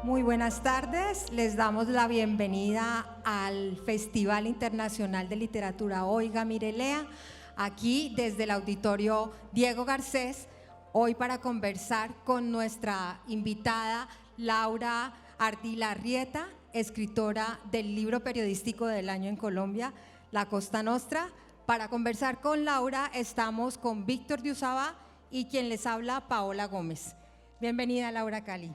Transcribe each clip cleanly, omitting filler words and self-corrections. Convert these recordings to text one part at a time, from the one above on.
Muy buenas tardes, les damos la bienvenida al Festival Internacional de Literatura Oiga, Mire, Lea, aquí desde el Auditorio Diego Garcés, hoy para conversar con nuestra invitada Laura Ardila Arrieta, escritora del libro periodístico del año en Colombia, La Costa Nostra. Para conversar con Laura estamos con Víctor Diosaba y quien les habla, Paola Gómez. Bienvenida, Laura Cali.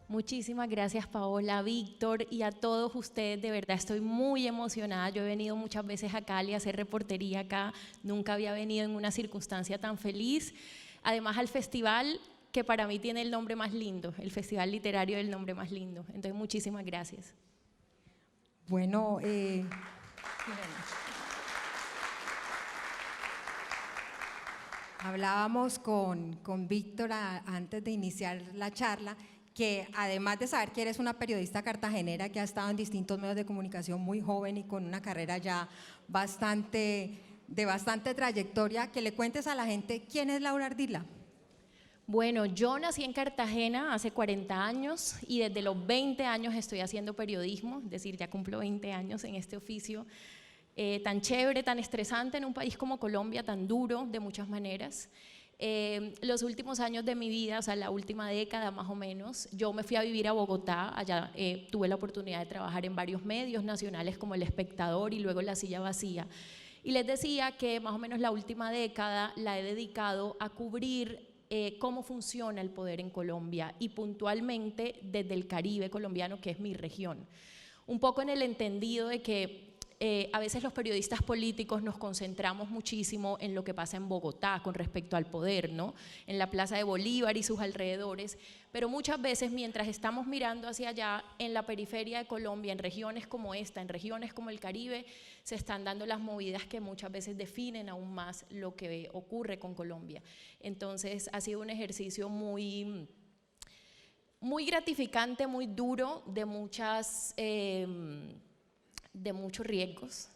Muchísimas gracias, Paola, Víctor, y a todos ustedes. De verdad estoy muy emocionada. Yo he venido muchas veces a Cali a hacer reportería acá. Nunca había venido en una circunstancia tan feliz. Además, al festival que para mí tiene el nombre más lindo, el Festival Literario del nombre más lindo. Entonces, muchísimas gracias. Bueno, hablábamos con Víctor antes de iniciar la charla, que además de saber que eres una periodista cartagenera que ha estado en distintos medios de comunicación muy joven y con una carrera ya de bastante trayectoria, que le cuentes a la gente quién es Laura Ardila. Bueno, yo nací en Cartagena hace 40 años y desde los 20 años estoy haciendo periodismo, es decir, ya cumplo 20 años en este oficio tan chévere, tan estresante en un país como Colombia, tan duro de muchas maneras. Los últimos años de mi vida, o sea, la última década más o menos, yo me fui a vivir a Bogotá. Allá tuve la oportunidad de trabajar en varios medios nacionales como El Espectador y luego La Silla Vacía. Y les decía que más o menos la última década la he dedicado a cubrir cómo funciona el poder en Colombia y puntualmente desde el Caribe colombiano, que es mi región. Un poco en el entendido de que a veces los periodistas políticos nos concentramos muchísimo en lo que pasa en Bogotá con respecto al poder, ¿no? En la Plaza de Bolívar y sus alrededores, pero muchas veces mientras estamos mirando hacia allá, en la periferia de Colombia, en regiones como esta, en regiones como el Caribe, se están dando las movidas que muchas veces definen aún más lo que ocurre con Colombia. Entonces ha sido un ejercicio muy gratificante, muy duro, de muchos riesgos,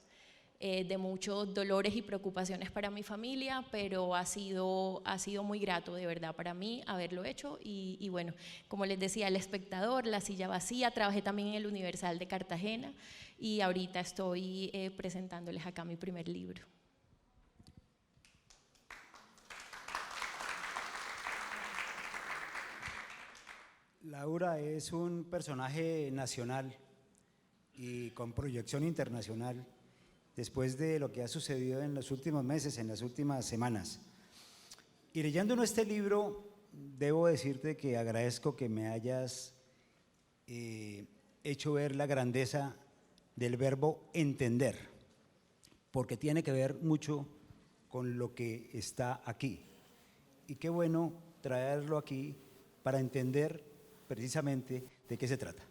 de muchos dolores y preocupaciones para mi familia, pero ha sido muy grato de verdad para mí haberlo hecho y bueno, como les decía, El Espectador, La Silla Vacía, trabajé también en el Universal de Cartagena y ahorita estoy presentándoles acá mi primer libro. Laura es un personaje nacional y con proyección internacional después de lo que ha sucedido en los últimos meses, en las últimas semanas. Y leyéndonos este libro, debo decirte que agradezco que me hayas hecho ver la grandeza del verbo entender, porque tiene que ver mucho con lo que está aquí. Y qué bueno traerlo aquí para entender precisamente de qué se trata.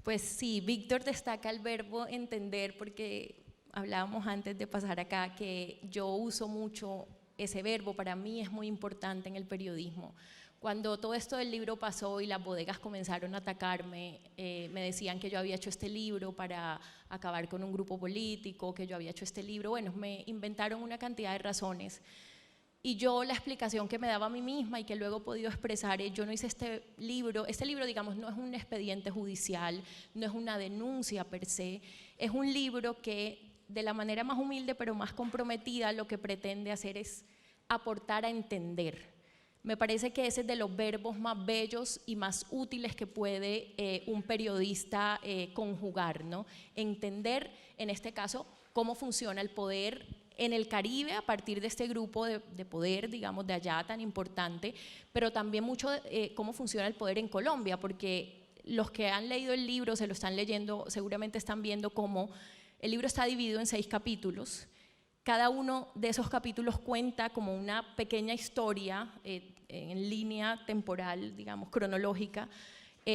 Pues sí, Víctor destaca el verbo entender porque hablábamos antes de pasar acá que yo uso mucho ese verbo, para mí es muy importante en el periodismo. Cuando todo esto del libro pasó y las bodegas comenzaron a atacarme, me decían que yo había hecho este libro para acabar con un grupo político, que yo había hecho este libro, bueno, me inventaron una cantidad de razones. Y yo la explicación que me daba a mí misma y que luego he podido expresar es, yo no hice este libro digamos no es un expediente judicial, no es una denuncia per se, es un libro que de la manera más humilde pero más comprometida lo que pretende hacer es aportar a entender. Me parece que ese es de los verbos más bellos y más útiles que puede un periodista conjugar, ¿no? Entender, en este caso, cómo funciona el poder en el Caribe a partir de este grupo de poder, digamos, de allá tan importante, pero también mucho cómo funciona el poder en Colombia, porque los que han leído el libro, se lo están leyendo, seguramente están viendo cómo el libro está dividido en 6 capítulos. Cada uno de esos capítulos cuenta como una pequeña historia en línea temporal, digamos, cronológica,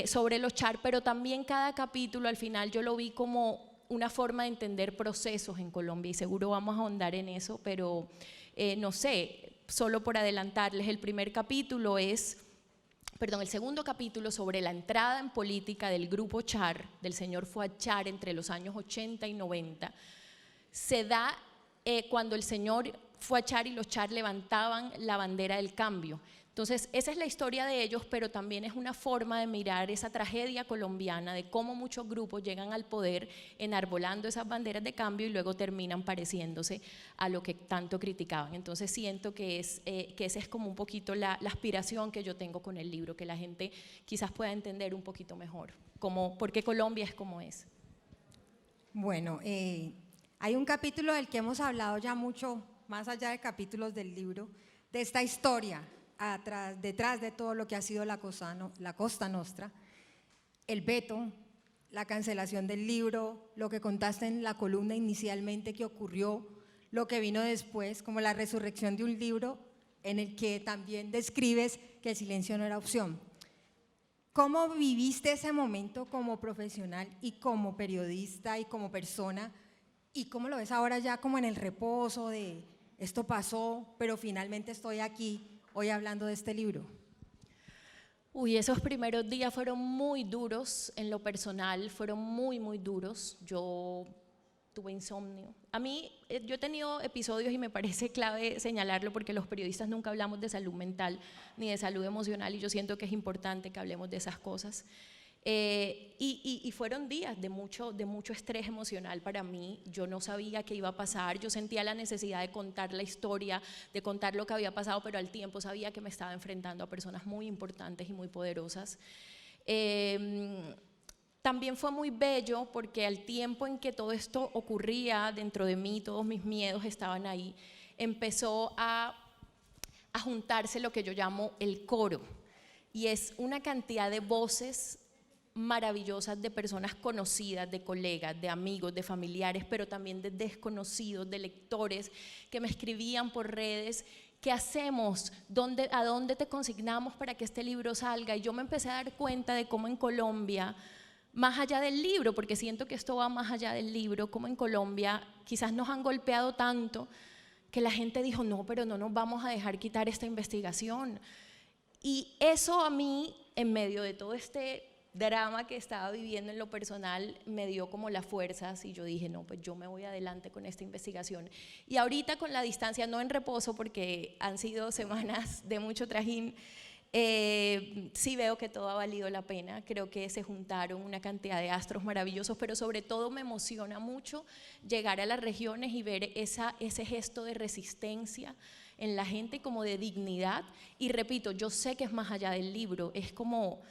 sobre los Char, pero también cada capítulo al final yo lo vi como una forma de entender procesos en Colombia y seguro vamos a ahondar en eso, pero no sé, solo por adelantarles, el segundo capítulo sobre la entrada en política del grupo Char, del señor Fuad Char entre los años 80 y 90, se da cuando el señor Fuad Char y los Char levantaban la bandera del cambio. Entonces, esa es la historia de ellos, pero también es una forma de mirar esa tragedia colombiana, de cómo muchos grupos llegan al poder enarbolando esas banderas de cambio y luego terminan pareciéndose a lo que tanto criticaban. Entonces, siento que esa es como un poquito la aspiración que yo tengo con el libro, que la gente quizás pueda entender un poquito mejor por qué Colombia es como es. Bueno, hay un capítulo del que hemos hablado ya mucho, más allá de capítulos del libro, de esta historia, detrás de todo lo que ha sido la Costa Nostra, el veto, la cancelación del libro, lo que contaste en la columna inicialmente que ocurrió, lo que vino después, como la resurrección de un libro en el que también describes que el silencio no era opción. ¿Cómo viviste ese momento como profesional y como periodista y como persona? ¿Y cómo lo ves ahora ya como en el reposo de esto pasó, pero finalmente estoy aquí hoy hablando de este libro? Uy, esos primeros días fueron muy duros en lo personal, fueron muy, muy duros. Yo tuve insomnio. A mí, yo he tenido episodios y me parece clave señalarlo porque los periodistas nunca hablamos de salud mental ni de salud emocional y yo siento que es importante que hablemos de esas cosas. Y fueron días de mucho estrés emocional para mí. Yo no sabía qué iba a pasar, yo sentía la necesidad de contar la historia, de contar lo que había pasado, pero al tiempo sabía que me estaba enfrentando a personas muy importantes y muy poderosas. También fue muy bello porque al tiempo en que todo esto ocurría dentro de mí, todos mis miedos estaban ahí, empezó a juntarse lo que yo llamo el coro, y es una cantidad de voces maravillosas de personas conocidas, de colegas, de amigos, de familiares, pero también de desconocidos, de lectores que me escribían por redes. ¿Qué hacemos? ¿A dónde te consignamos para que este libro salga? Y yo me empecé a dar cuenta de cómo en Colombia, más allá del libro, porque siento que esto va más allá del libro, como en Colombia quizás nos han golpeado tanto que la gente dijo, no, pero no nos vamos a dejar quitar esta investigación. Y eso a mí, en medio de todo este drama que estaba viviendo en lo personal, me dio como las fuerzas y yo dije, no, pues yo me voy adelante con esta investigación. Y ahorita con la distancia, no en reposo porque han sido semanas de mucho trajín, sí veo que todo ha valido la pena. Creo que se juntaron una cantidad de astros maravillosos, pero sobre todo me emociona mucho llegar a las regiones y ver ese gesto de resistencia en la gente, como de dignidad. Y repito, yo sé que es más allá del libro, es como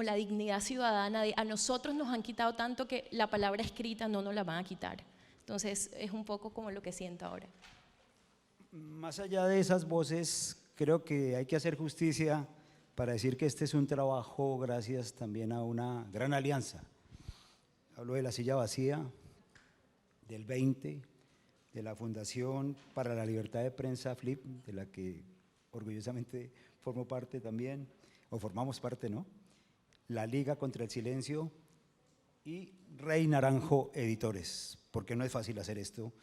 la dignidad ciudadana a nosotros nos han quitado tanto que la palabra escrita no nos la van a quitar. Entonces es un poco como lo que siento ahora. Más allá de esas voces, creo que hay que hacer justicia para decir que este es un trabajo gracias también a una gran alianza. Hablo de la Silla Vacía, del 20, de la Fundación para la Libertad de Prensa, FLIP, de la que orgullosamente formo parte también, o formamos parte, ¿no? La Liga contra el Silencio y Rey Naranjo Editores, porque no es fácil hacer esto,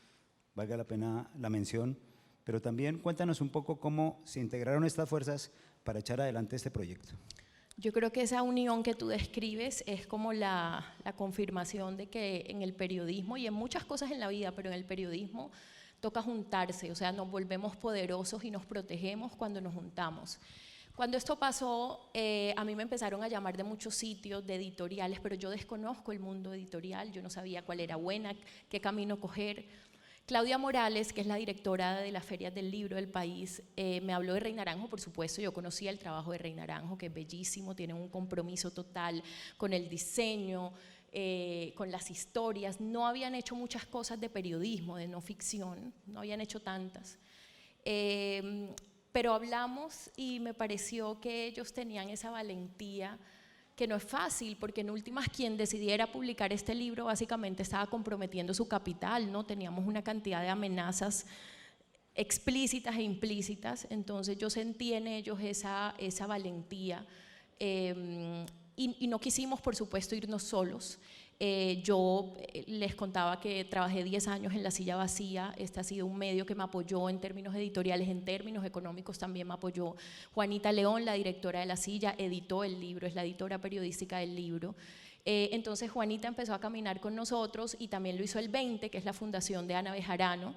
valga la pena la mención, pero también cuéntanos un poco cómo se integraron estas fuerzas para echar adelante este proyecto. Yo creo que esa unión que tú describes es como la confirmación de que en el periodismo y en muchas cosas en la vida, pero en el periodismo toca juntarse, o sea, nos volvemos poderosos y nos protegemos cuando nos juntamos. Cuando esto pasó, a mí me empezaron a llamar de muchos sitios, de editoriales, pero yo desconozco el mundo editorial, yo no sabía cuál era buena, qué camino coger. Claudia Morales, que es la directora de las ferias del libro del país, me habló de Rey Naranjo, por supuesto, yo conocía el trabajo de Rey Naranjo, que es bellísimo, tienen un compromiso total con el diseño, con las historias. No habían hecho muchas cosas de periodismo, de no ficción, no habían hecho tantas. Pero hablamos y me pareció que ellos tenían esa valentía, que no es fácil, porque en últimas quien decidiera publicar este libro básicamente estaba comprometiendo su capital, ¿no? Teníamos una cantidad de amenazas explícitas e implícitas, entonces yo sentí en ellos esa valentía y no quisimos, por supuesto, irnos solos. Yo les contaba que trabajé 10 años en La Silla Vacía, este ha sido un medio que me apoyó en términos editoriales, en términos económicos también me apoyó. Juanita León, la directora de La Silla, editó el libro, es la editora periodística del libro. Entonces Juanita empezó a caminar con nosotros y también lo hizo el 20, que es la fundación de Ana Bejarano.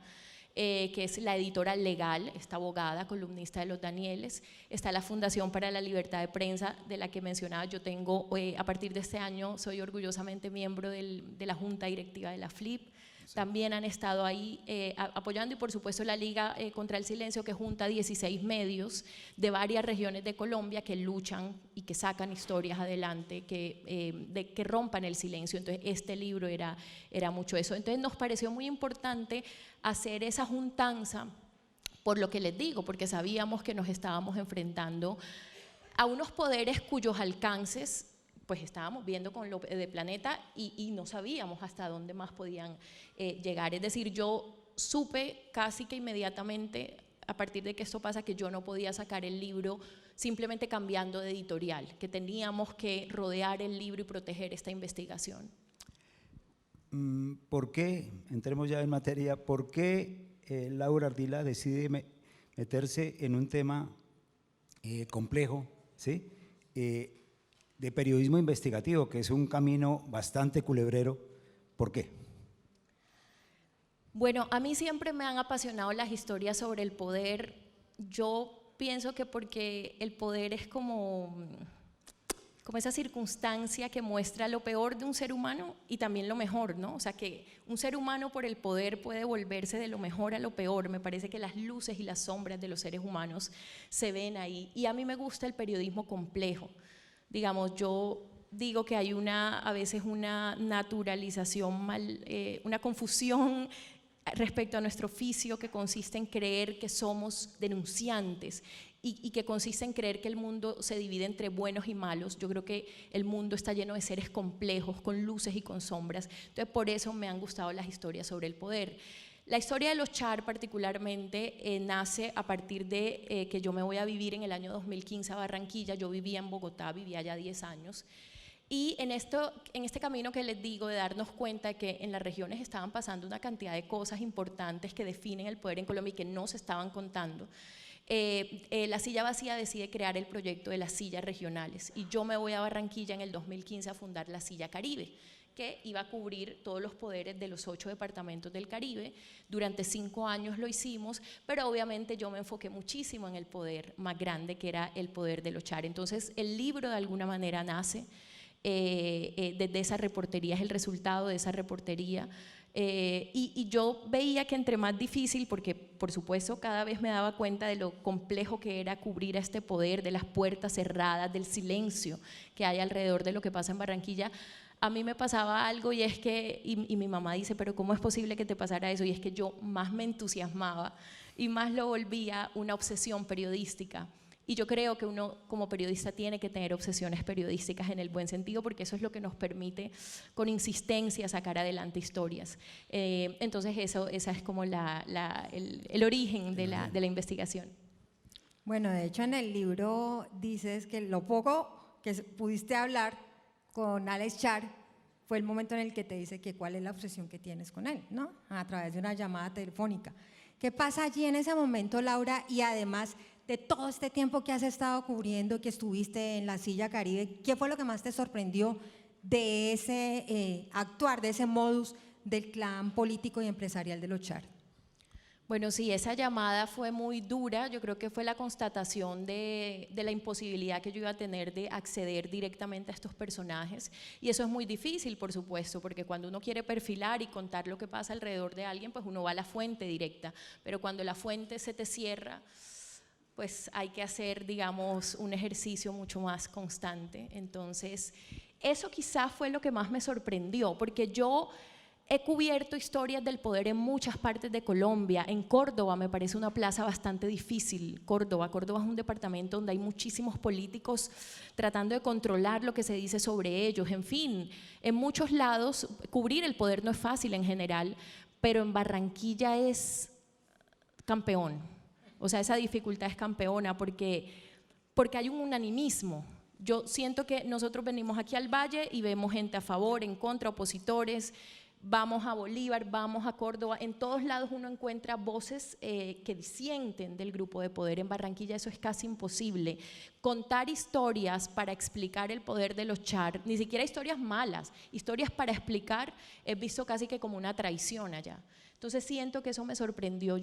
que es la editora legal, esta abogada, columnista de Los Danieles. Está la Fundación para la Libertad de Prensa, de la que mencionaba. Yo tengo, a partir de este año, soy orgullosamente miembro de la Junta Directiva de la FLIP. También han estado ahí apoyando, y por supuesto la Liga contra el Silencio, que junta 16 medios de varias regiones de Colombia que luchan y que sacan historias adelante, que rompan el silencio. Entonces este libro era mucho eso. Entonces nos pareció muy importante hacer esa juntanza, por lo que les digo, porque sabíamos que nos estábamos enfrentando a unos poderes cuyos alcances pues estábamos viendo con lo de Planeta y no sabíamos hasta dónde más podían llegar. Es decir, yo supe casi que inmediatamente, a partir de que esto pasa, que yo no podía sacar el libro simplemente cambiando de editorial, que teníamos que rodear el libro y proteger esta investigación. ¿Por qué, entremos ya en materia, por qué Laura Ardila decide meterse en un tema complejo, ¿sí? De periodismo investigativo, que es un camino bastante culebrero? ¿Por qué? Bueno, a mí siempre me han apasionado las historias sobre el poder. Yo pienso que porque el poder es como esa circunstancia que muestra lo peor de un ser humano y también lo mejor, ¿no? O sea, que un ser humano por el poder puede volverse de lo mejor a lo peor. Me parece que las luces y las sombras de los seres humanos se ven ahí. Y a mí me gusta el periodismo complejo. Digamos, yo digo que hay a veces una naturalización, una confusión respecto a nuestro oficio, que consiste en creer que somos denunciantes y que consiste en creer que el mundo se divide entre buenos y malos. Yo creo que el mundo está lleno de seres complejos, con luces y con sombras. Entonces, por eso me han gustado las historias sobre el poder. La historia de los Char particularmente nace a partir de que yo me voy a vivir en el año 2015 a Barranquilla. Yo vivía en Bogotá, vivía ya 10 años. Y en este camino que les digo, de darnos cuenta de que en las regiones estaban pasando una cantidad de cosas importantes que definen el poder en Colombia y que no se estaban contando, La Silla Vacía decide crear el proyecto de las sillas regionales. Y yo me voy a Barranquilla en el 2015 a fundar la Silla Caribe, que iba a cubrir todos los poderes de los 8 departamentos del Caribe. Durante 5 años lo hicimos, pero obviamente yo me enfoqué muchísimo en el poder más grande, que era el poder de los Char. Entonces el libro de alguna manera nace desde esa reportería, es el resultado de esa reportería. Y yo veía que entre más difícil, porque por supuesto cada vez me daba cuenta de lo complejo que era cubrir a este poder, de las puertas cerradas, del silencio que hay alrededor de lo que pasa en Barranquilla, a mí me pasaba algo, y es que, y mi mamá dice, pero ¿cómo es posible que te pasara eso? Y es que yo más me entusiasmaba y más lo volvía una obsesión periodística. Y yo creo que uno como periodista tiene que tener obsesiones periodísticas en el buen sentido, porque eso es lo que nos permite con insistencia sacar adelante historias. Entonces esa es como el origen de la investigación. Bueno, de hecho en el libro dices que lo poco que pudiste hablar con Alex Char fue el momento en el que te dice que cuál es la obsesión que tienes con él, ¿no? A través de una llamada telefónica. ¿Qué pasa allí en ese momento, Laura? Y además de todo este tiempo que has estado cubriendo, que estuviste en la Silla Caribe, ¿qué fue lo que más te sorprendió de ese actuar, de ese modus del clan político y empresarial de los Char? Bueno, sí, esa llamada fue muy dura. Yo creo que fue la constatación de la imposibilidad que yo iba a tener de acceder directamente a estos personajes. Y eso es muy difícil, por supuesto, porque cuando uno quiere perfilar y contar lo que pasa alrededor de alguien, pues uno va a la fuente directa. Pero cuando la fuente se te cierra, pues hay que hacer, digamos, un ejercicio mucho más constante. Entonces, eso quizás fue lo que más me sorprendió, porque yo he cubierto historias del poder en muchas partes de Colombia. En Córdoba me parece una plaza bastante difícil. Córdoba es un departamento donde hay muchísimos políticos tratando de controlar lo que se dice sobre ellos. En fin, en muchos lados cubrir el poder no es fácil en general, pero en Barranquilla es campeón. O sea, esa dificultad es campeona porque hay un unanimismo. Yo siento que nosotros venimos aquí al Valle y vemos gente a favor, en contra, opositores. Vamos a Bolívar, vamos a Córdoba, en todos lados uno encuentra voces que disienten del grupo de poder. En Barranquilla eso es casi imposible. Contar historias para explicar el poder de los Char, ni siquiera historias malas, historias para explicar, es visto casi que como una traición allá. Entonces siento que eso me sorprendió.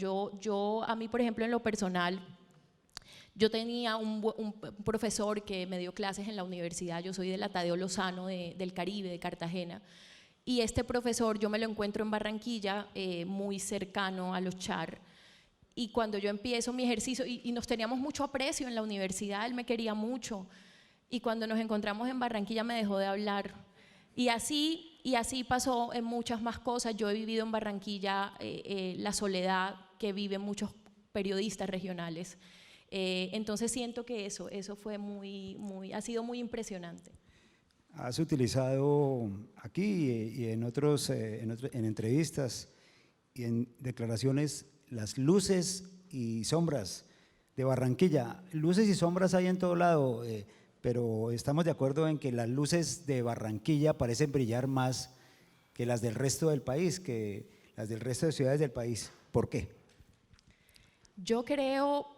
A mí, por ejemplo, en lo personal, yo tenía un profesor que me dio clases en la universidad, yo soy de la Tadeo Lozano del Caribe, de Cartagena, y este profesor yo me lo encuentro en Barranquilla, muy cercano a los Char, y cuando yo empiezo mi ejercicio, y nos teníamos mucho aprecio en la universidad, él me quería mucho, y cuando nos encontramos en Barranquilla me dejó de hablar, y así pasó en muchas más cosas. Yo he vivido en Barranquilla la soledad que viven muchos periodistas regionales. Entonces siento que eso fue ha sido muy impresionante. Has utilizado aquí y en en entrevistas y en declaraciones las luces y sombras de Barranquilla. Luces y sombras hay en todo lado, pero estamos de acuerdo en que las luces de Barranquilla parecen brillar más que las del resto del país, que las del resto de ciudades del país. ¿Por qué? Yo creo…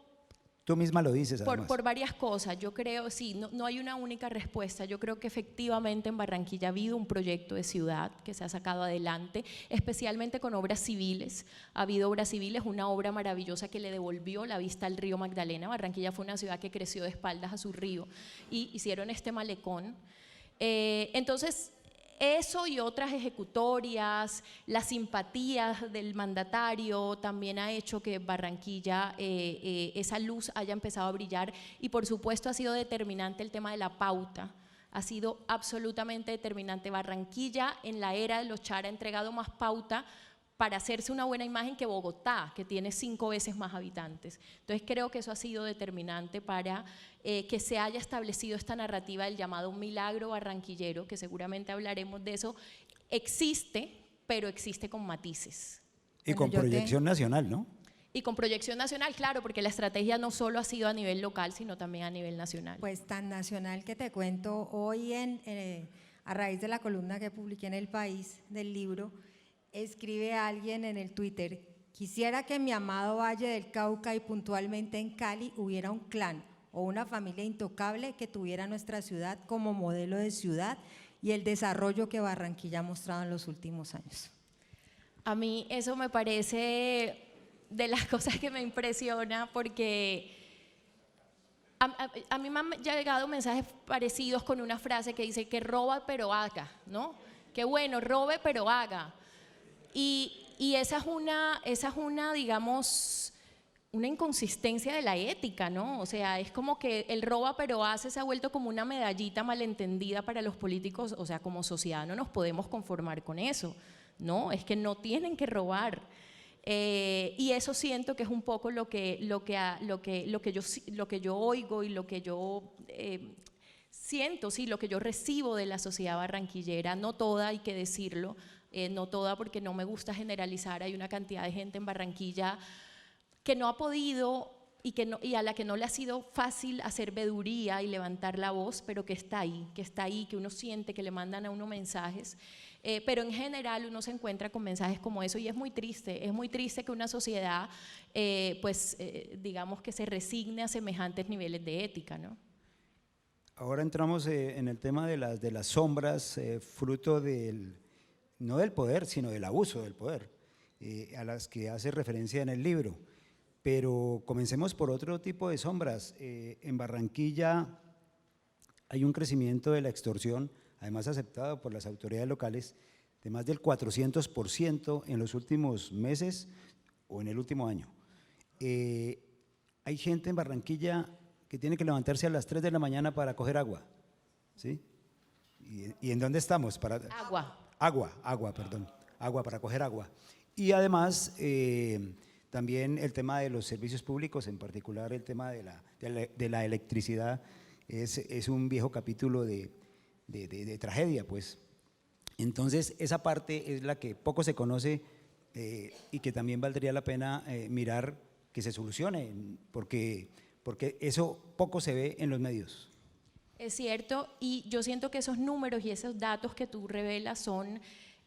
Tú misma lo dices, además. Por varias cosas, yo creo, sí, no hay una única respuesta. Yo creo que efectivamente en Barranquilla ha habido un proyecto de ciudad que se ha sacado adelante, especialmente con obras civiles. Ha habido obras civiles, una obra maravillosa que le devolvió la vista al río Magdalena. Barranquilla fue una ciudad que creció de espaldas a su río y hicieron este malecón. Entonces, eso y otras ejecutorias, las simpatías del mandatario también ha hecho que Barranquilla, esa luz haya empezado a brillar, y por supuesto ha sido determinante el tema de la pauta, ha sido absolutamente determinante. Barranquilla en la era de los Char ha entregado más pauta para hacerse una buena imagen que Bogotá, que tiene 5 veces más habitantes. Entonces creo que eso ha sido determinante para que se haya establecido esta narrativa del llamado milagro barranquillero, que seguramente hablaremos de eso. Existe, pero existe con matices. Y con proyección nacional, ¿no? Y con proyección nacional, claro, porque la estrategia no solo ha sido a nivel local, sino también a nivel nacional. Pues tan nacional que te cuento, hoy a raíz de la columna que publiqué en El País del libro, escribe alguien en el Twitter: quisiera que en mi amado Valle del Cauca y puntualmente en Cali hubiera un clan o una familia intocable que tuviera nuestra ciudad como modelo de ciudad y el desarrollo que Barranquilla ha mostrado en los últimos años. A mí eso me parece de las cosas que me impresiona, porque a mí me han llegado mensajes parecidos con una frase que dice que roba pero haga, ¿no? Que bueno, robe pero haga. Y esa es una, digamos, una inconsistencia de la ética, ¿no? O sea, es como que el roba pero hace se ha vuelto como una medallita malentendida para los políticos. O sea, como sociedad no nos podemos conformar con eso, ¿no? Es que no tienen que robar. Y eso siento que es un poco lo que yo oigo y lo que yo siento, sí, lo que yo recibo de la sociedad barranquillera. No toda, hay que decirlo. No toda, porque no me gusta generalizar. Hay una cantidad de gente en Barranquilla que no ha podido y a la que no le ha sido fácil hacer veeduría y levantar la voz, pero que está ahí, que uno siente que le mandan a uno mensajes, pero en general uno se encuentra con mensajes como eso, y es muy triste que una sociedad, digamos, que se resigne a semejantes niveles de ética, ¿no? Ahora entramos en el tema de las sombras, fruto no del poder, sino del abuso del poder, a las que hace referencia en el libro. Pero comencemos por otro tipo de sombras. En Barranquilla hay un crecimiento de la extorsión, además aceptado por las autoridades locales, de más del 400% en los últimos meses o en el último año. Hay gente en Barranquilla que tiene que levantarse a las 3 de la mañana para coger agua, ¿sí? ¿Y en dónde estamos? Agua para coger agua. Y además, también el tema de los servicios públicos, en particular el tema de la electricidad, es un viejo capítulo de tragedia, pues. Entonces, esa parte es la que poco se conoce y que también valdría la pena mirar que se solucione, porque eso poco se ve en los medios. Es cierto, y yo siento que esos números y esos datos que tú revelas son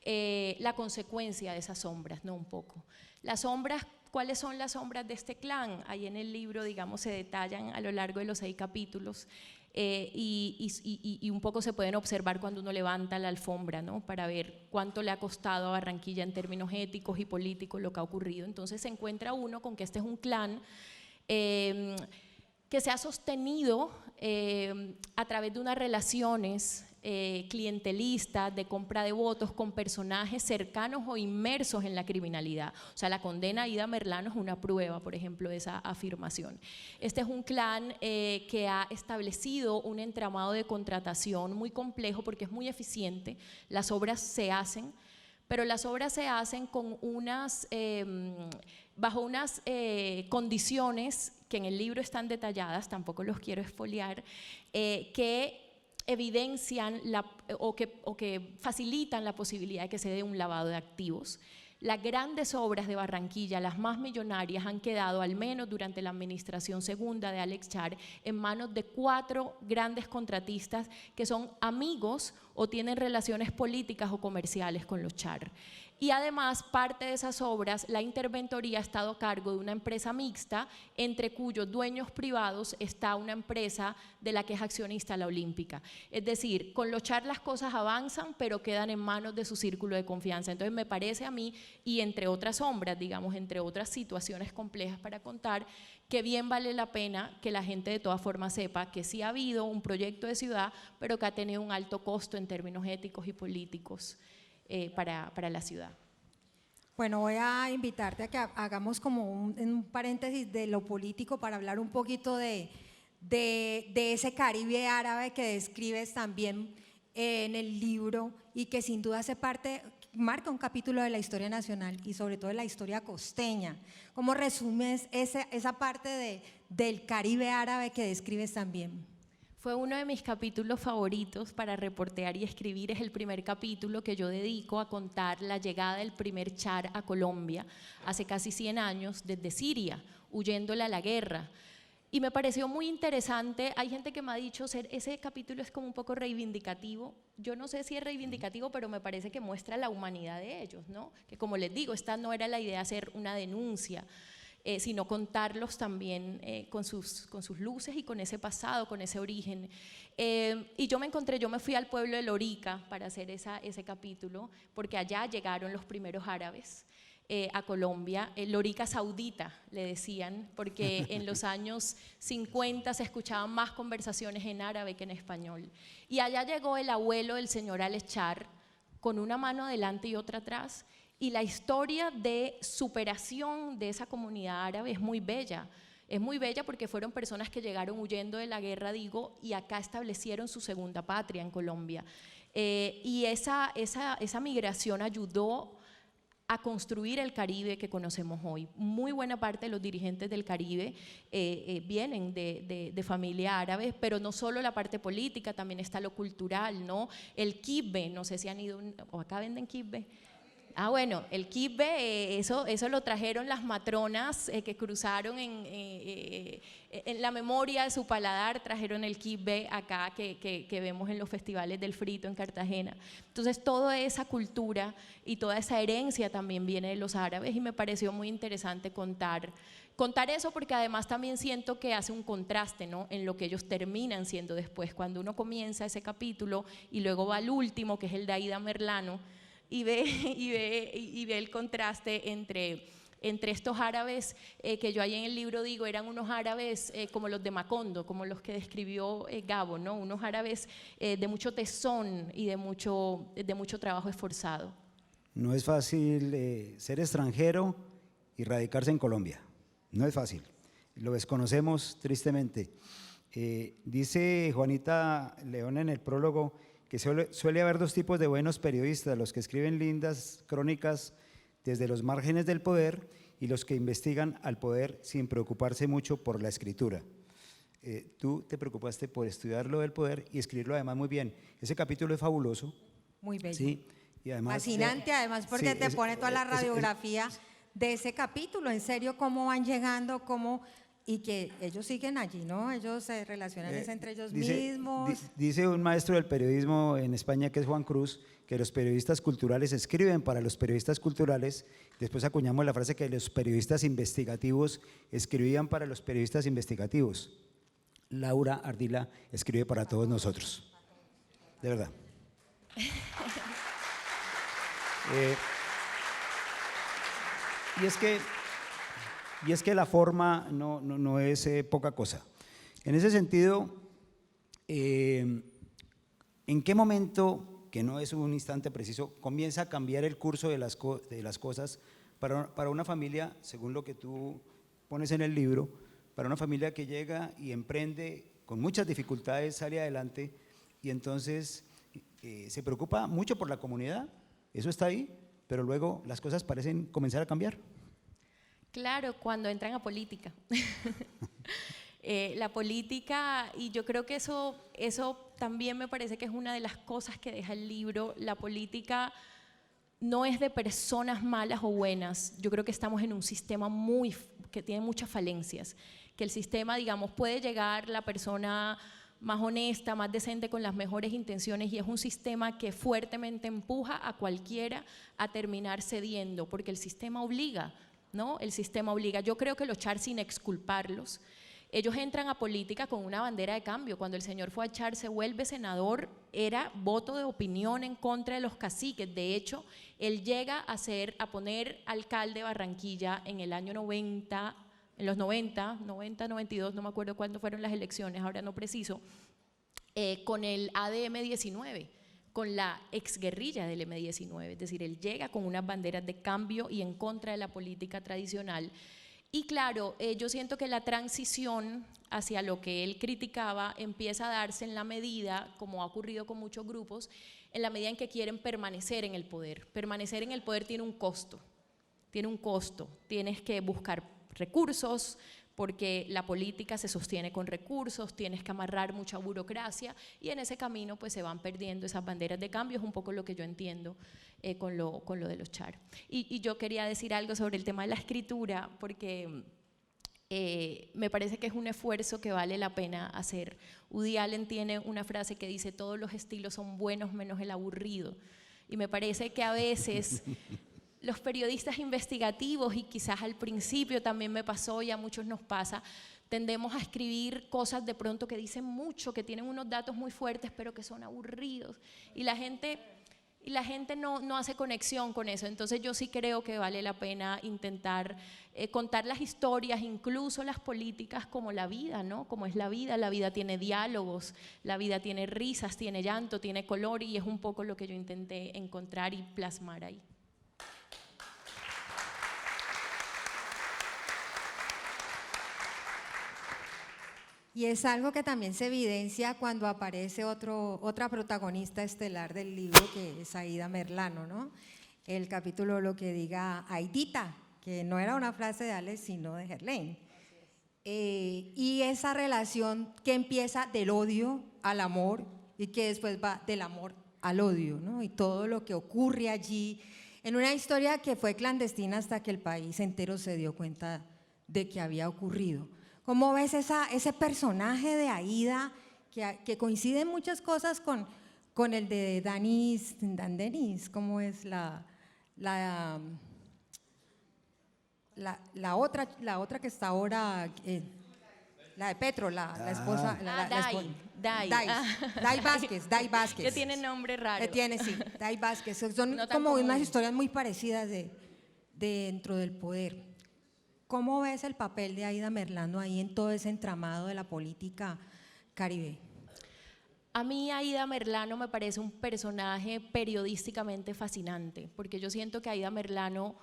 la consecuencia de esas sombras, ¿no? Un poco. Las sombras, ¿cuáles son las sombras de este clan? Ahí en el libro, digamos, se detallan a lo largo de los 6 capítulos. y un poco se pueden observar cuando uno levanta la alfombra, ¿no? Para ver cuánto le ha costado a Barranquilla en términos éticos y políticos lo que ha ocurrido. Entonces se encuentra uno con que este es un clan que se ha sostenido a través de unas relaciones clientelistas, de compra de votos con personajes cercanos o inmersos en la criminalidad. O sea, la condena a Aida Merlano es una prueba, por ejemplo, de esa afirmación. Este es un clan que ha establecido un entramado de contratación muy complejo porque es muy eficiente, las obras se hacen, pero las obras se hacen con bajo unas condiciones que en el libro están detalladas, tampoco los quiero esfoliar, que evidencian o que facilitan la posibilidad de que se dé un lavado de activos. Las grandes obras de Barranquilla, las más millonarias, han quedado, al menos durante la administración segunda de Alex Char, en manos de 4 grandes contratistas que son amigos o tienen relaciones políticas o comerciales con los Char. Y además, parte de esas obras, la interventoría ha estado a cargo de una empresa mixta, entre cuyos dueños privados está una empresa de la que es accionista la Olímpica. Es decir, con los Char las cosas avanzan, pero quedan en manos de su círculo de confianza. Entonces me parece a mí, y entre otras sombras, digamos, entre otras situaciones complejas para contar, que bien vale la pena que la gente de todas formas sepa que sí ha habido un proyecto de ciudad, pero que ha tenido un alto costo en términos éticos y políticos para la ciudad. Bueno, voy a invitarte a que hagamos como un paréntesis de lo político para hablar un poquito de ese Caribe árabe que describes también en el libro y que sin duda hace parte, marca un capítulo de la historia nacional y sobre todo de la historia costeña. ¿Cómo resumes esa parte del Caribe árabe que describes también? Fue uno de mis capítulos favoritos para reportear y escribir. Es el primer capítulo que yo dedico a contar la llegada del primer Char a Colombia hace casi 100 años desde Siria, huyéndole a la guerra. Y me pareció muy interesante. Hay gente que me ha dicho, ese capítulo es como un poco reivindicativo. Yo no sé si es reivindicativo, pero me parece que muestra la humanidad de ellos, ¿no? Que como les digo, esta no era la idea, hacer una denuncia, sino contarlos también con sus luces y con ese pasado, con ese origen. Y yo me fui al pueblo de Lorica para hacer ese capítulo, porque allá llegaron los primeros árabes a Colombia, Lorica Saudita le decían, porque en los años 50 se escuchaban más conversaciones en árabe que en español. Y allá llegó el abuelo del señor Alex Char, con una mano adelante y otra atrás, y la historia de superación de esa comunidad árabe es muy bella. Es muy bella porque fueron personas que llegaron huyendo de la guerra, digo, y acá establecieron su segunda patria en Colombia. Y esa migración ayudó a construir el Caribe que conocemos hoy. Muy buena parte de los dirigentes del Caribe vienen de familia árabe, pero no solo la parte política, también está lo cultural, ¿no? El kibbe, no sé si han ido, o acá venden kibbe. Ah, bueno, el kibbe, eso lo trajeron las matronas que cruzaron en la memoria de su paladar, trajeron el kibbe acá que vemos en los festivales del frito en Cartagena. Entonces, toda esa cultura y toda esa herencia también viene de los árabes y me pareció muy interesante contar eso, porque además también siento que hace un contraste, ¿no?, en lo que ellos terminan siendo después. Cuando uno comienza ese capítulo y luego va al último, que es el de Aida Merlano, y ve el contraste entre estos árabes que yo ahí en el libro digo eran unos árabes como los de Macondo, como los que describió Gabo, ¿no? Unos árabes de mucho tesón y de mucho trabajo esforzado. No es fácil ser extranjero y radicarse en Colombia, no es fácil, lo desconocemos tristemente. Dice Juanita León en el prólogo que suele haber 2 tipos de buenos periodistas, los que escriben lindas crónicas desde los márgenes del poder y los que investigan al poder sin preocuparse mucho por la escritura. Tú te preocupaste por estudiar lo del poder y escribirlo además muy bien. Ese capítulo es fabuloso. Muy bello. Sí, y además, fascinante, además, porque te pone toda la radiografía de ese capítulo, en serio, cómo van llegando, y que ellos siguen allí, ¿no? Ellos se relacionan entre ellos mismos. Dice un maestro del periodismo en España, que es Juan Cruz, que los periodistas culturales escriben para los periodistas culturales. Después acuñamos la frase que los periodistas investigativos escribían para los periodistas investigativos. Laura Ardila escribe para todos nosotros. De verdad. Y es que la forma no es poca cosa. En ese sentido, ¿en qué momento, que no es un instante preciso, comienza a cambiar el curso de las cosas para una familia, según lo que tú pones en el libro, para una familia que llega y emprende con muchas dificultades, sale adelante y entonces se preocupa mucho por la comunidad? Eso está ahí, pero luego las cosas parecen comenzar a cambiar. Claro, cuando entran a política. La política, y yo creo que eso también me parece que es una de las cosas que deja el libro. La política no es de personas malas o buenas. Yo creo que estamos en un sistema que tiene muchas falencias, que el sistema, digamos, puede llegar la persona más honesta, más decente, con las mejores intenciones, y es un sistema que fuertemente empuja a cualquiera a terminar cediendo, porque el sistema obliga, ¿no? El sistema obliga. Yo creo que los Char, sin exculparlos, ellos entran a política con una bandera de cambio. Cuando el señor fue a Char, se vuelve senador, era voto de opinión en contra de los caciques. De hecho, él llega a poner alcalde de Barranquilla en el año 90, en los 90, 92, no me acuerdo cuándo fueron las elecciones, ahora no preciso, con el ADM 19, con la exguerrilla del M19, es decir, él llega con unas banderas de cambio y en contra de la política tradicional. Y claro, yo siento que la transición hacia lo que él criticaba empieza a darse en la medida, como ha ocurrido con muchos grupos, en la medida en que quieren permanecer en el poder. Permanecer en el poder tiene un costo, tienes que buscar recursos, porque la política se sostiene con recursos, tienes que amarrar mucha burocracia, y en ese camino pues se van perdiendo esas banderas de cambio. Es un poco lo que yo entiendo con lo de los Char. Y yo quería decir algo sobre el tema de la escritura, porque me parece que es un esfuerzo que vale la pena hacer. Woody Allen tiene una frase que dice: todos los estilos son buenos menos el aburrido, y me parece que a veces los periodistas investigativos, y quizás al principio también me pasó y a muchos nos pasa, tendemos a escribir cosas de pronto que dicen mucho, que tienen unos datos muy fuertes, pero que son aburridos, y la gente no hace conexión con eso. Entonces yo sí creo que vale la pena intentar contar las historias, incluso las políticas, como la vida, ¿no? Como es la vida tiene diálogos, la vida tiene risas, tiene llanto, tiene color, y es un poco lo que yo intenté encontrar y plasmar ahí. Y es algo que también se evidencia cuando aparece otra protagonista estelar del libro, que es Aída Merlano, ¿no? El capítulo Lo que diga Aidita, que no era una frase de Alex, sino de Gerlain. Y esa relación que empieza del odio al amor y que después va del amor al odio, ¿no? Y todo lo que ocurre allí, en una historia que fue clandestina hasta que el país entero se dio cuenta de que había ocurrido. ¿Cómo ves ese personaje de Aída, que coincide en muchas cosas con el de Denis? ¿Cómo es la otra que está ahora, la de Petro, la esposa? Day Vázquez. Que tiene nombre raro. Que tiene, sí, Day Vázquez. Son No tan como común. unas historias muy parecidas dentro del poder. ¿Cómo ves el papel de Aída Merlano ahí en todo ese entramado de la política caribe? A mí Aída Merlano me parece un personaje periodísticamente fascinante, porque yo siento que Aída Merlano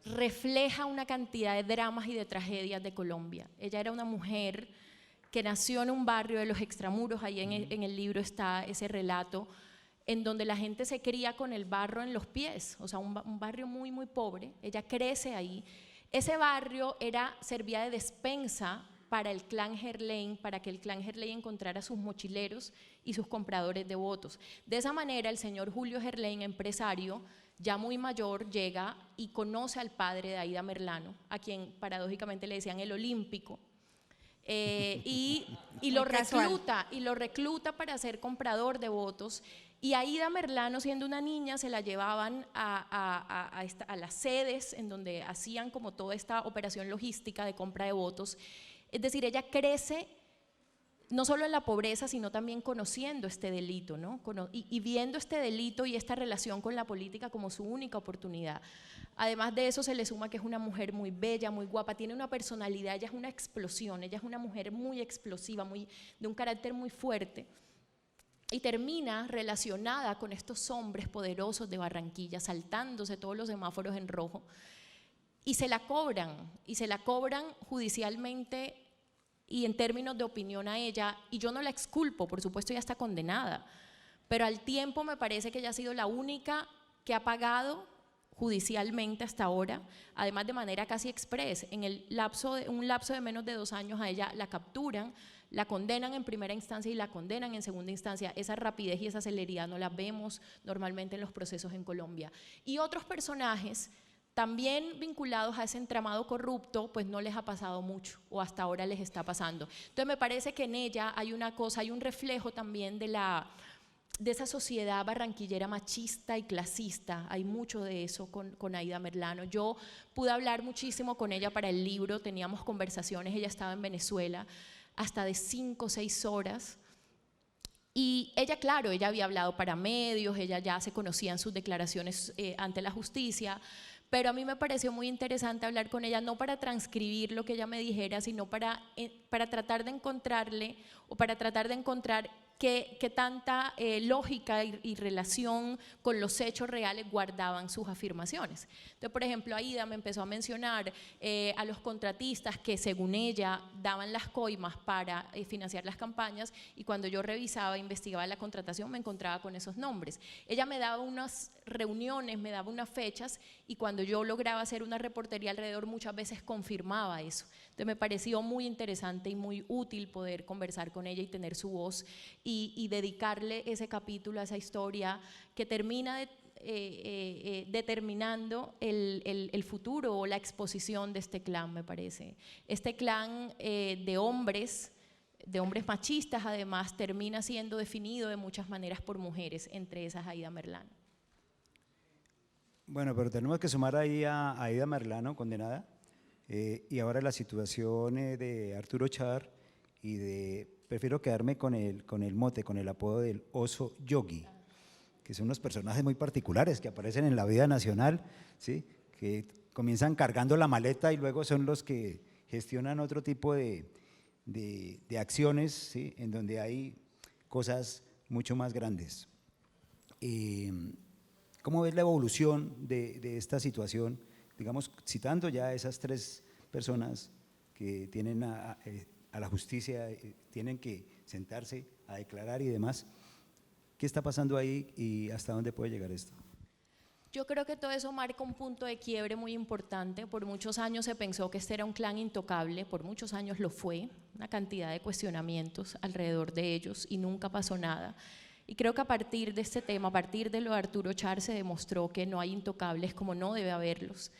refleja una cantidad de dramas y de tragedias de Colombia. Ella era una mujer que nació en un barrio de los extramuros, ahí en el libro está ese relato, en donde la gente se cría con el barro en los pies, o sea, un barrio muy, muy pobre. Ella crece ahí. Ese barrio servía de despensa para el clan Gerlain, para que el clan Gerlain encontrara sus mochileros y sus compradores de votos. De esa manera, el señor Julio Gerlain, empresario, ya muy mayor, llega y conoce al padre de Aída Merlano, a quien paradójicamente le decían el Olímpico, y lo recluta para ser comprador de votos. Y Aída Merlano, siendo una niña, se la llevaban a las sedes en donde hacían como toda esta operación logística de compra de votos. Es decir, ella crece no solo en la pobreza, sino también conociendo este delito, ¿no? Y viendo este delito y esta relación con la política como su única oportunidad. Además de eso se le suma que es una mujer muy bella, muy guapa, tiene una personalidad, ella es una explosión, ella es una mujer muy explosiva, de un carácter muy fuerte. Y termina relacionada con estos hombres poderosos de Barranquilla, saltándose todos los semáforos en rojo. Y se la cobran judicialmente y en términos de opinión a ella, y yo no la exculpo, por supuesto ya está condenada, pero al tiempo me parece que ella ha sido la única que ha pagado judicialmente hasta ahora, además de manera casi express. En un lapso de menos de 2 años a ella la capturan, la condenan en primera instancia y la condenan en segunda instancia. Esa rapidez y esa celeridad no las vemos normalmente en los procesos en Colombia. Y otros personajes también vinculados a ese entramado corrupto, pues no les ha pasado mucho, o hasta ahora les está pasando. Entonces me parece que en ella hay una cosa, hay un reflejo también de esa sociedad barranquillera machista y clasista. Hay mucho de eso con Aida Merlano. Yo pude hablar muchísimo con ella para el libro, teníamos conversaciones, ella estaba en Venezuela, hasta de 5 o 6 horas. Y ella, claro, ella había hablado para medios, ella ya se conocía en sus declaraciones ante la justicia, pero a mí me pareció muy interesante hablar con ella, no para transcribir lo que ella me dijera, sino para tratar de encontrarle, o para tratar de encontrar qué tanta lógica y relación con los hechos reales guardaban sus afirmaciones. Entonces, por ejemplo, Aida me empezó a mencionar a los contratistas que, según ella, daban las coimas para financiar las campañas, y cuando yo revisaba, investigaba la contratación, me encontraba con esos nombres. Ella me daba unas reuniones, me daba unas fechas, y cuando yo lograba hacer una reportería alrededor, muchas veces confirmaba eso. Entonces me pareció muy interesante y muy útil poder conversar con ella y tener su voz y dedicarle ese capítulo a esa historia que termina determinando el futuro o la exposición de este clan, me parece. Este clan de hombres machistas, además, termina siendo definido de muchas maneras por mujeres, entre esas Aida Merlano. Bueno, pero tenemos que sumar ahí a Aida Merlano, condenada, y ahora la situación de Arturo Char, y prefiero quedarme con el mote, con el apodo del oso Yogi, que son unos personajes muy particulares que aparecen en la vida nacional, ¿sí? Que comienzan cargando la maleta y luego son los que gestionan otro tipo de acciones, ¿sí? En donde hay cosas mucho más grandes. ¿Cómo ves la evolución de esta situación? Digamos, citando ya a esas 3 personas que tienen a la justicia, tienen que sentarse a declarar y demás. ¿Qué está pasando ahí y hasta dónde puede llegar esto? Yo creo que todo eso marca un punto de quiebre muy importante. Por muchos años se pensó que este era un clan intocable, por muchos años lo fue, una cantidad de cuestionamientos alrededor de ellos y nunca pasó nada. Y creo que a partir de este tema, a partir de lo de Arturo Char, se demostró que no hay intocables como no debe haberlos.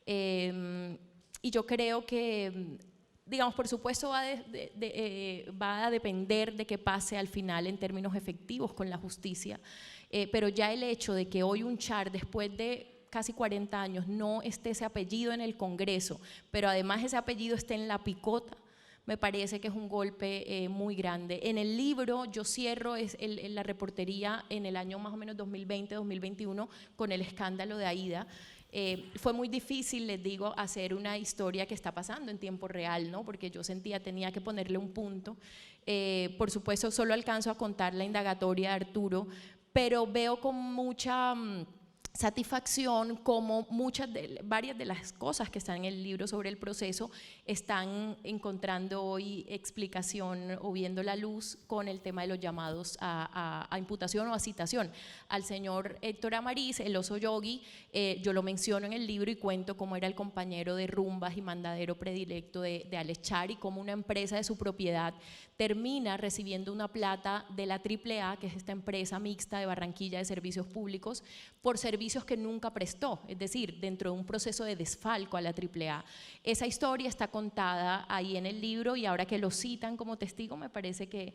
Y yo creo que, digamos, por supuesto va a depender de qué pase al final en términos efectivos con la justicia, pero ya el hecho de que hoy un Char, después de casi 40 años, no esté ese apellido en el Congreso, pero además ese apellido esté en la picota, me parece que es un golpe muy grande. En el libro yo cierro la reportería en el año más o menos 2020-2021 con el escándalo de Aida. Fue muy difícil, les digo, hacer una historia que está pasando en tiempo real, ¿no? Porque yo tenía que ponerle un punto. Por supuesto, solo alcanzo a contar la indagatoria de Arturo, pero veo con mucha satisfacción como varias de las cosas que están en el libro sobre el proceso están encontrando hoy explicación o viendo la luz con el tema de los llamados a imputación o a citación. Al señor Héctor Amariz, el oso Yogi, yo lo menciono en el libro y cuento cómo era el compañero de rumbas y mandadero predilecto de Alex Char, y cómo una empresa de su propiedad termina recibiendo una plata de la AAA, que es esta empresa mixta de Barranquilla de servicios públicos, por servicios que nunca prestó, es decir, dentro de un proceso de desfalco a la AAA. Esa historia está contada ahí en el libro, y ahora que lo citan como testigo me parece que,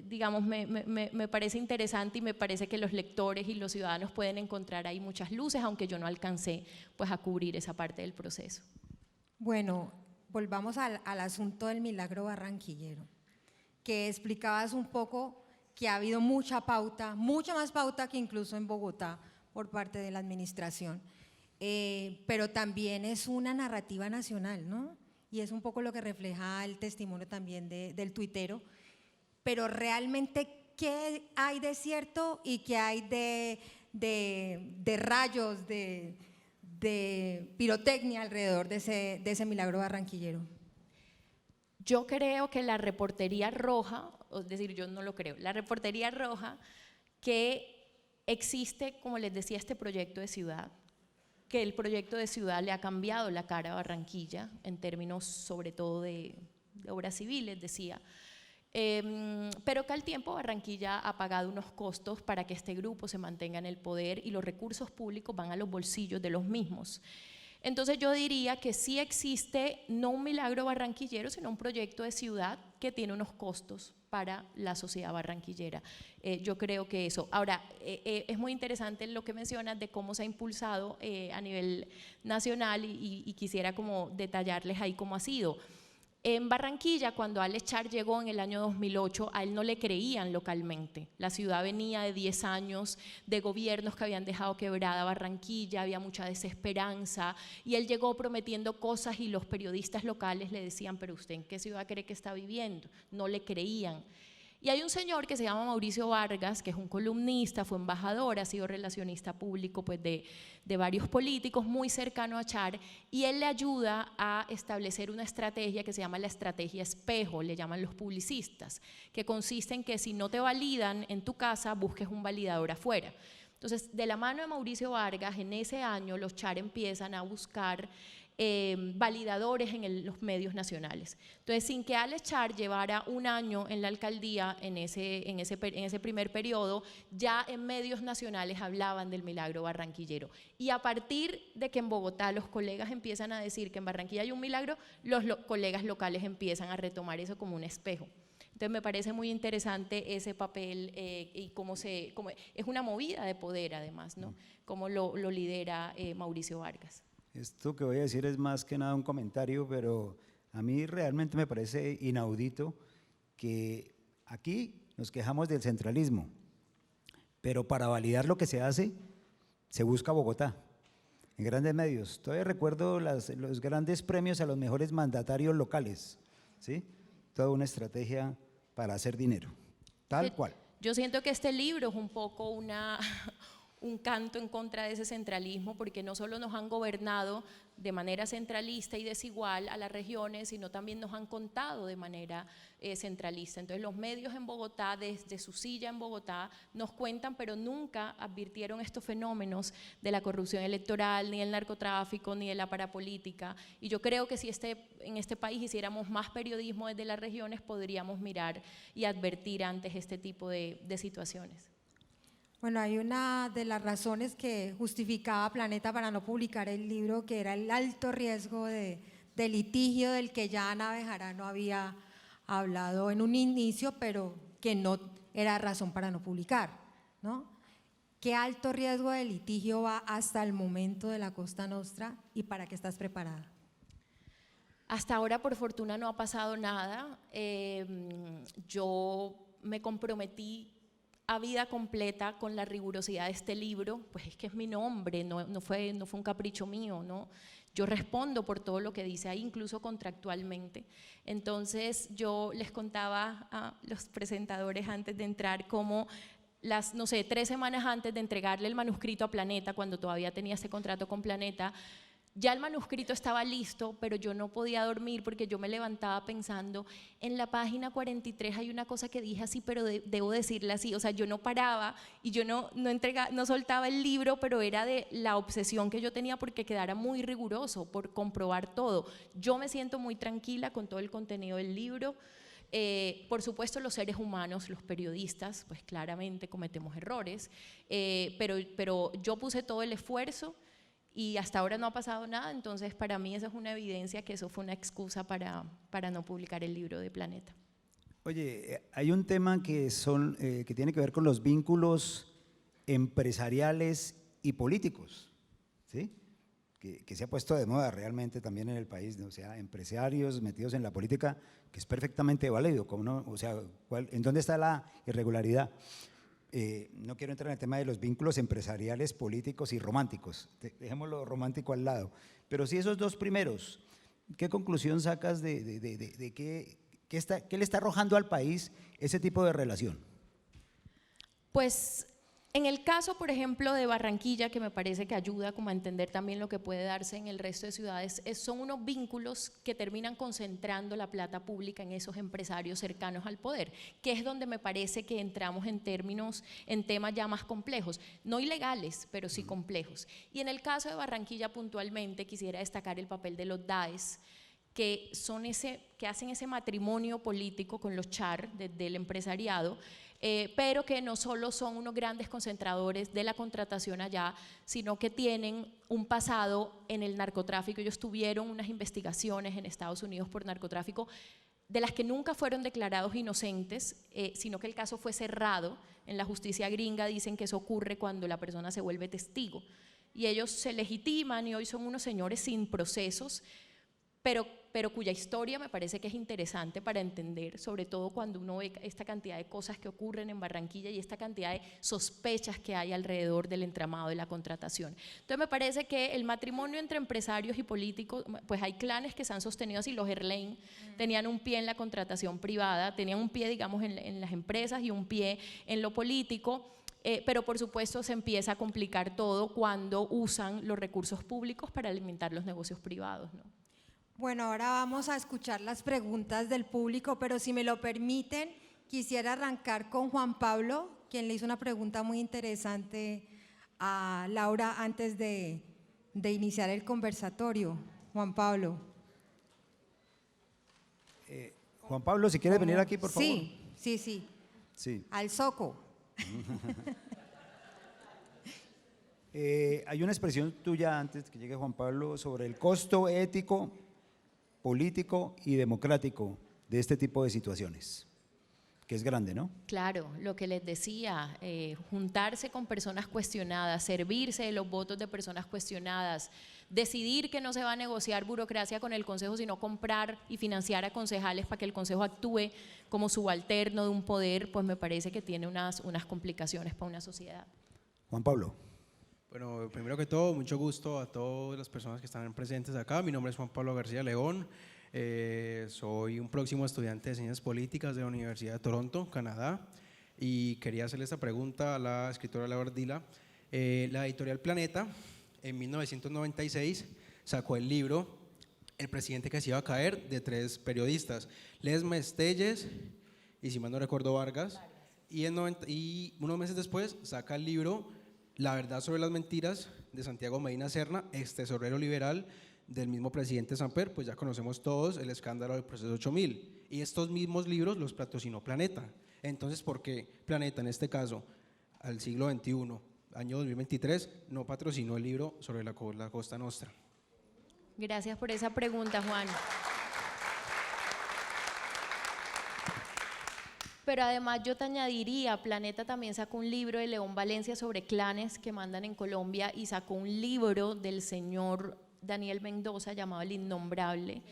digamos, me parece interesante, y me parece que los lectores y los ciudadanos pueden encontrar ahí muchas luces, aunque yo no alcancé pues a cubrir esa parte del proceso. Bueno, volvamos al asunto del milagro barranquillero. que explicabas un poco que ha habido mucha pauta, mucha más pauta que incluso en Bogotá por parte de la administración. Pero también es una narrativa nacional, ¿no? Y es un poco lo que refleja el testimonio también del tuitero. Pero realmente, ¿qué hay de cierto y qué hay de rayos, de pirotecnia alrededor de ese milagro barranquillero? Yo creo que la reportería roja, es decir, yo no lo creo, la reportería roja que existe, como les decía, este proyecto de ciudad, que el proyecto de ciudad le ha cambiado la cara a Barranquilla en términos sobre todo de obras civiles, decía, pero que al tiempo Barranquilla ha pagado unos costos para que este grupo se mantenga en el poder y los recursos públicos van a los bolsillos de los mismos. Entonces yo diría que sí existe no un milagro barranquillero, sino un proyecto de ciudad que tiene unos costos para la sociedad barranquillera. Yo creo que eso. Ahora, es muy interesante lo que mencionas de cómo se ha impulsado a nivel nacional y quisiera como detallarles ahí cómo ha sido. En Barranquilla, cuando Alex Char llegó en el año 2008, a él no le creían localmente. La ciudad venía de 10 años de gobiernos que habían dejado quebrada Barranquilla, había mucha desesperanza, y él llegó prometiendo cosas y los periodistas locales le decían, pero ¿usted en qué ciudad cree que está viviendo? No le creían. Y hay un señor que se llama Mauricio Vargas, que es un columnista, fue embajador, ha sido relacionista público pues, de varios políticos, muy cercano a Char, y él le ayuda a establecer una estrategia que se llama la estrategia espejo, le llaman los publicistas, que consiste en que si no te validan en tu casa, busques un validador afuera. Entonces, de la mano de Mauricio Vargas, en ese año los Char empiezan a buscar validadores en los medios nacionales. Entonces, sin que Alex Char llevara un año en la alcaldía en ese primer periodo, ya en medios nacionales hablaban del milagro barranquillero. Y a partir de que en Bogotá los colegas empiezan a decir que en Barranquilla hay un milagro, los colegas locales empiezan a retomar eso como un espejo. Entonces me parece muy interesante ese papel y cómo es una movida de poder además, ¿no? Cómo lo lidera Mauricio Vargas. Esto que voy a decir es más que nada un comentario, pero a mí realmente me parece inaudito que aquí nos quejamos del centralismo, pero para validar lo que se hace, se busca Bogotá, en grandes medios. Todavía recuerdo los grandes premios a los mejores mandatarios locales, ¿sí? Toda una estrategia para hacer dinero, tal cual. Yo siento que este libro es un poco un canto en contra de ese centralismo, porque no solo nos han gobernado de manera centralista y desigual a las regiones, sino también nos han contado de manera centralista. Entonces los medios en Bogotá, desde su silla en Bogotá, nos cuentan, pero nunca advirtieron estos fenómenos de la corrupción electoral, ni del narcotráfico, ni de la parapolítica. Y yo creo que si en este país hiciéramos más periodismo desde las regiones, podríamos mirar y advertir antes este tipo de situaciones. Bueno, hay una de las razones que justificaba Planeta para no publicar el libro, que era el alto riesgo de litigio del que ya Ana Bejarano había hablado en un inicio, pero que no era razón para no publicar, ¿no? ¿Qué alto riesgo de litigio va hasta el momento de la Costa Nostra y para qué estás preparada? Hasta ahora, por fortuna, no ha pasado nada. Yo me comprometí a vida completa con la rigurosidad de este libro, pues es que es mi nombre, no fue un capricho mío, ¿no? Yo respondo por todo lo que dice ahí, incluso contractualmente. Entonces yo les contaba a los presentadores antes de entrar cómo no sé, 3 semanas antes de entregarle el manuscrito a Planeta, cuando todavía tenía ese contrato con Planeta, ya el manuscrito estaba listo, pero yo no podía dormir porque yo me levantaba pensando, en la página 43 hay una cosa que dije así, pero debo decirla así. O sea, yo no paraba y yo no soltaba el libro, pero era de la obsesión que yo tenía porque quedara muy riguroso, por comprobar todo. Yo me siento muy tranquila con todo el contenido del libro. Por supuesto, los seres humanos, los periodistas, pues claramente cometemos errores, pero yo puse todo el esfuerzo y hasta ahora no ha pasado nada. Entonces para mí eso es una evidencia que eso fue una excusa para no publicar el libro de Planeta. Oye, hay un tema que tiene que ver con los vínculos empresariales y políticos, ¿sí? que se ha puesto de moda realmente también en el país, ¿no? O sea, empresarios metidos en la política, que es perfectamente válido, ¿cómo no? O sea, ¿en dónde está la irregularidad? No quiero entrar en el tema de los vínculos empresariales, políticos y románticos, dejemos lo romántico al lado, pero sí esos dos primeros, ¿qué conclusión sacas de qué le está arrojando al país ese tipo de relación? Pues en el caso, por ejemplo, de Barranquilla, que me parece que ayuda como a entender también lo que puede darse en el resto de ciudades, son unos vínculos que terminan concentrando la plata pública en esos empresarios cercanos al poder, que es donde me parece que entramos en temas ya más complejos, no ilegales, pero sí complejos. Y en el caso de Barranquilla puntualmente quisiera destacar el papel de los DAES, que hacen ese matrimonio político con los char del empresariado, pero que no solo son unos grandes concentradores de la contratación allá, sino que tienen un pasado en el narcotráfico. Ellos tuvieron unas investigaciones en Estados Unidos por narcotráfico de las que nunca fueron declarados inocentes, sino que el caso fue cerrado. En la justicia gringa dicen que eso ocurre cuando la persona se vuelve testigo. Y ellos se legitiman y hoy son unos señores sin procesos, pero cuya historia me parece que es interesante para entender, sobre todo cuando uno ve esta cantidad de cosas que ocurren en Barranquilla y esta cantidad de sospechas que hay alrededor del entramado de la contratación. Entonces me parece que el matrimonio entre empresarios y políticos, pues hay clanes que se han sostenido así. Los Herlain tenían un pie en la contratación privada, tenían un pie, digamos, en las empresas y un pie en lo político. Pero por supuesto se empieza a complicar todo cuando usan los recursos públicos para alimentar los negocios privados, ¿no? Bueno, ahora vamos a escuchar las preguntas del público, pero si me lo permiten, quisiera arrancar con Juan Pablo, quien le hizo una pregunta muy interesante a Laura antes de iniciar el conversatorio. Juan Pablo. Juan Pablo, si quieres venir aquí, por favor. Sí. Al Soco. Hay una expresión tuya antes que llegue Juan Pablo sobre el costo ético, político y democrático de este tipo de situaciones, que es grande, ¿no? Claro, lo que les decía, juntarse con personas cuestionadas, servirse de los votos de personas cuestionadas, decidir que no se va a negociar burocracia con el Consejo, sino comprar y financiar a concejales para que el Consejo actúe como subalterno de un poder, pues me parece que tiene unas complicaciones para una sociedad. Juan Pablo. Bueno, primero que todo, mucho gusto a todas las personas que están presentes acá. Mi nombre es Juan Pablo García León, soy un próximo estudiante de Ciencias Políticas de la Universidad de Toronto, Canadá, y quería hacerle esta pregunta a la escritora Laura Ardila. La editorial Planeta, en 1996, sacó el libro El presidente que se iba a caer, de 3 periodistas, Lesmes Telles y, si mal no recuerdo, Vargas, y unos meses después saca el libro La verdad sobre las mentiras, de Santiago Medina Serna, ex tesorero liberal del mismo presidente Samper. Pues ya conocemos todos el escándalo del proceso 8000, y estos mismos libros los patrocinó Planeta. Entonces, ¿por qué Planeta, en este caso, al siglo XXI, año 2023, no patrocinó el libro sobre la Costa Nostra? Gracias por esa pregunta, Juan. Pero además yo te añadiría, Planeta también sacó un libro de León Valencia sobre clanes que mandan en Colombia, y sacó un libro del señor Daniel Mendoza llamado El Innombrable.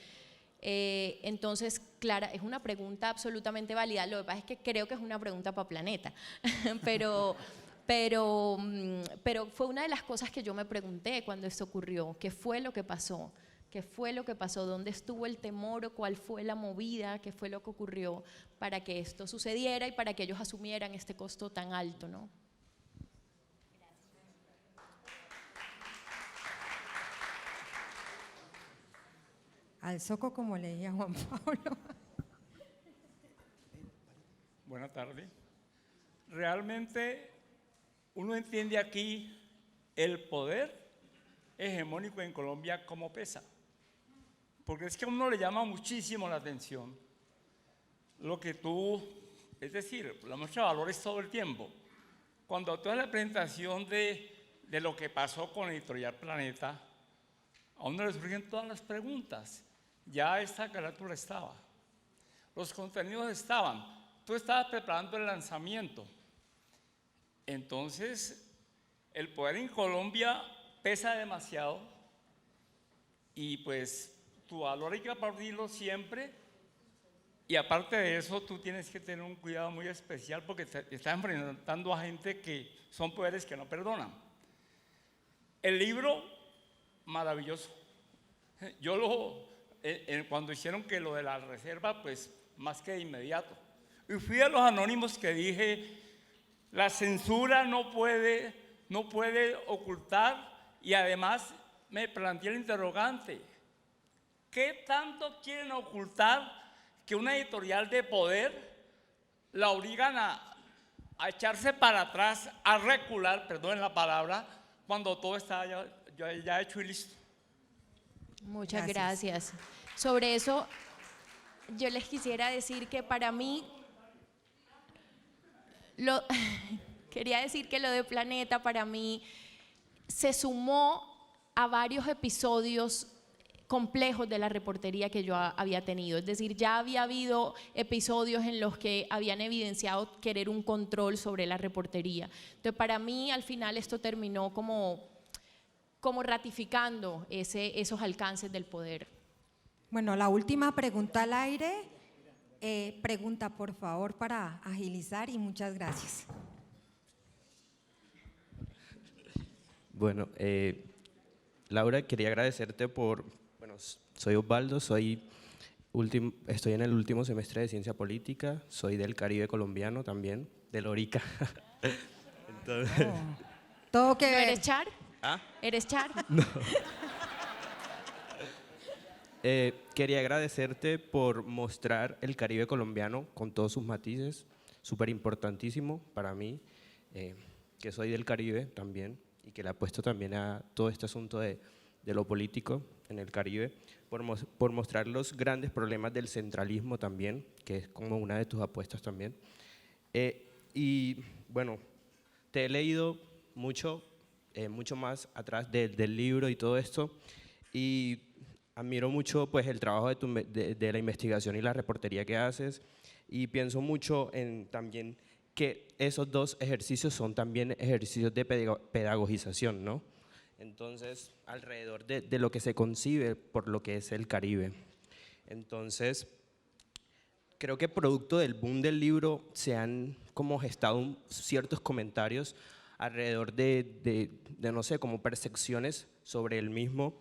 Entonces, Clara, es una pregunta absolutamente válida. Lo que pasa es que creo que es una pregunta para Planeta, pero fue una de las cosas que yo me pregunté cuando esto ocurrió. ¿Qué fue lo que pasó? ¿Qué fue lo que pasó? ¿Dónde estuvo el temor o cuál fue la movida? ¿Qué fue lo que ocurrió para que esto sucediera y para que ellos asumieran este costo tan alto, ¿no? Al Soco, como leía Juan Pablo. Buenas tardes. Realmente uno entiende aquí el poder hegemónico en Colombia cómo pesa. Porque es que a uno le llama muchísimo la atención lo que tú, es decir, la muestra de valores todo el tiempo. Cuando tú haces la presentación de lo que pasó con Editorial Planeta, a uno le surgen todas las preguntas. Ya esta carátula estaba, los contenidos estaban, tú estabas preparando el lanzamiento. Entonces, el poder en Colombia pesa demasiado y pues tu valor hay que aplaudirlo siempre. Y aparte de eso, tú tienes que tener un cuidado muy especial porque te estás enfrentando a gente que son poderes que no perdonan. El libro, maravilloso. Cuando hicieron que lo de la reserva, pues más que de inmediato. Y fui a los anónimos que dije, la censura no puede ocultar, y además me planteé el interrogante, ¿qué tanto quieren ocultar que una editorial de poder la obligan a echarse para atrás, a recular, perdonen la palabra, cuando todo está ya hecho y listo? Muchas gracias. Sobre eso, yo les quisiera decir que para mí, quería decir que lo de Planeta para mí se sumó a varios episodios complejos de la reportería que yo había tenido. Es decir, ya había habido episodios en los que habían evidenciado querer un control sobre la reportería. Entonces, para mí, al final, esto terminó como ratificando esos alcances del poder. Bueno, la última pregunta al aire. Pregunta, por favor, para agilizar, y muchas gracias. Bueno, Laura, quería agradecerte soy Osvaldo, estoy en el último semestre de Ciencia Política, soy del Caribe colombiano también, del Lorica. Entonces, Todo que ¿No ver. eres Char? ¿Ah? ¿Eres Char? No. Quería agradecerte por mostrar el Caribe colombiano con todos sus matices, súper importantísimo para mí, que soy del Caribe también y que le apuesto también a todo este asunto de lo político en el Caribe, por mostrar los grandes problemas del centralismo también, que es como una de tus apuestas también. Y bueno, te he leído mucho más atrás del libro y todo esto, y admiro mucho pues el trabajo de la investigación y la reportería que haces, y pienso mucho en también que esos dos ejercicios son también ejercicios de pedagogización, ¿no? Entonces, alrededor de lo que se concibe por lo que es el Caribe. Entonces, creo que producto del boom del libro se han como gestado ciertos comentarios alrededor de no sé, como percepciones sobre el mismo,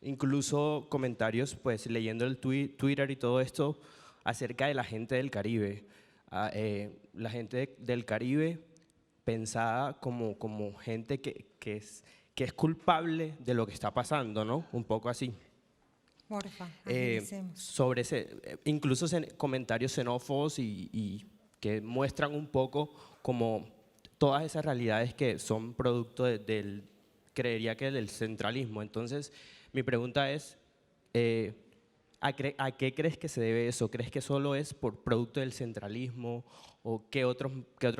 incluso comentarios, pues leyendo el Twitter y todo esto, acerca de la gente del Caribe. La gente del Caribe pensada como gente que es culpable de lo que está pasando, ¿no? Un poco así. Porfa, agilicemos. Sobre incluso comentarios xenófobos y que muestran un poco como todas esas realidades que son producto creería que del centralismo. Entonces, mi pregunta es, ¿a qué crees que se debe eso? ¿Crees que solo es por producto del centralismo o qué otros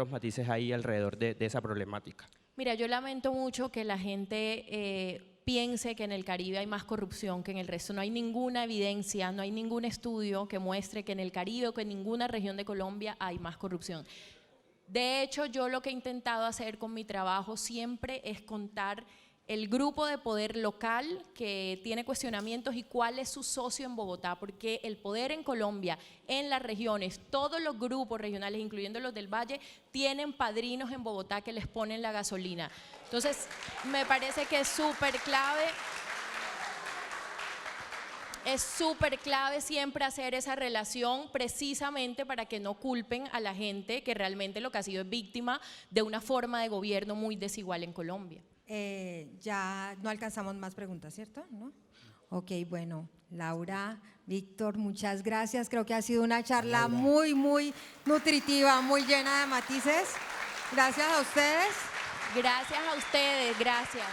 matices hay alrededor de esa problemática? Mira, yo lamento mucho que la gente piense que en el Caribe hay más corrupción que en el resto. No hay ninguna evidencia, no hay ningún estudio que muestre que en el Caribe o que en ninguna región de Colombia hay más corrupción. De hecho, yo lo que he intentado hacer con mi trabajo siempre es contar el grupo de poder local que tiene cuestionamientos y cuál es su socio en Bogotá, porque el poder en Colombia, en las regiones, todos los grupos regionales, incluyendo los del Valle, tienen padrinos en Bogotá que les ponen la gasolina. Entonces, me parece que es súper clave. Es súper clave siempre hacer esa relación precisamente para que no culpen a la gente que realmente lo que ha sido es víctima de una forma de gobierno muy desigual en Colombia. Ya no alcanzamos más preguntas, ¿cierto? ¿No? Ok, bueno, Laura, Víctor, muchas gracias. Creo que ha sido una charla muy, muy nutritiva, muy llena de matices. Gracias a ustedes. Gracias a ustedes, gracias.